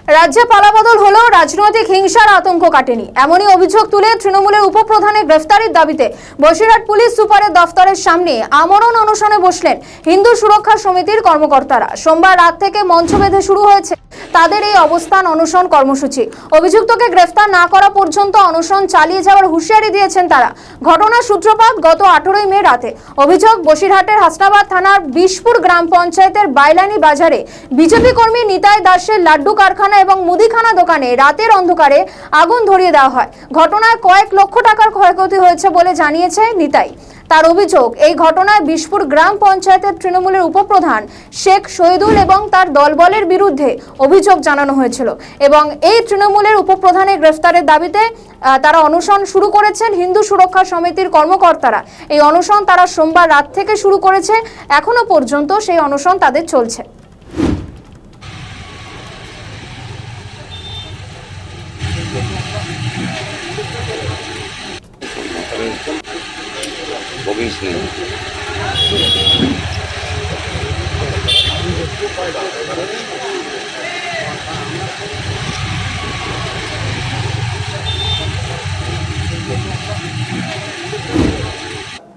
রাজ্যে পালাবদল হলেও রাজনৈতিক হিংসার আতঙ্ক কাটেনি, এমনই অভিযোগ তুলে তৃণমূলের উপপ্রধানের গ্রেফতারির দাবিতে বসিরহাট পুলিশ সুপারের দফতরের সামনে আমরণ অনশনে বসলেন হিন্দু সুরক্ষা সমিতির কর্মকর্তারা। সোমবার রাত থেকে মঞ্চ বেঁধে শুরু হয়েছে তাদের এই অবস্থান অনশন কর্মসূচি। অভিযুক্তকে গ্রেফতার না করা পর্যন্ত অনশন চালিয়ে যাওয়ার হুঁশিয়ারি দিয়েছেন তারা। ঘটনার সূত্রপাত গত 18 মে রাতে। অভিযোগ, বসিরহাটের হাসনাবাদ থানার বিশপুর গ্রাম পঞ্চায়েতের বাইলানি বাজারে বিজেপি কর্মী নিতাই দাসের লাড্ডু কারখানা এবং মুদিখানা দোকানে রাতের অন্ধকারে আগুন ধরিয়ে দেওয়া হয়। ঘটনায় কয়েক লক্ষ টাকার ক্ষয়ক্ষতি হয়েছে বলে জানিয়েছে নিতাই। তার অভিযোগ, এই ঘটনায় বিশপুর গ্রাম পঞ্চায়েতের তৃণমূলের উপপ্রধান শেখ শহীদুল এবং তার দলবলের বিরুদ্ধে অভিযোগ জানানো হয়েছিল এবং এই তৃণমূলের উপপ্রধানের গ্রেফতারের দাবিতে তারা অনশন শুরু করেছেন হিন্দু সুরক্ষা সমিতির কর্মকর্তারা। এই অনশন তারা সোমবার রাত থেকে শুরু করেছে, এখনো পর্যন্ত সেই অনশন তাদের চলছে। Bobby Smith.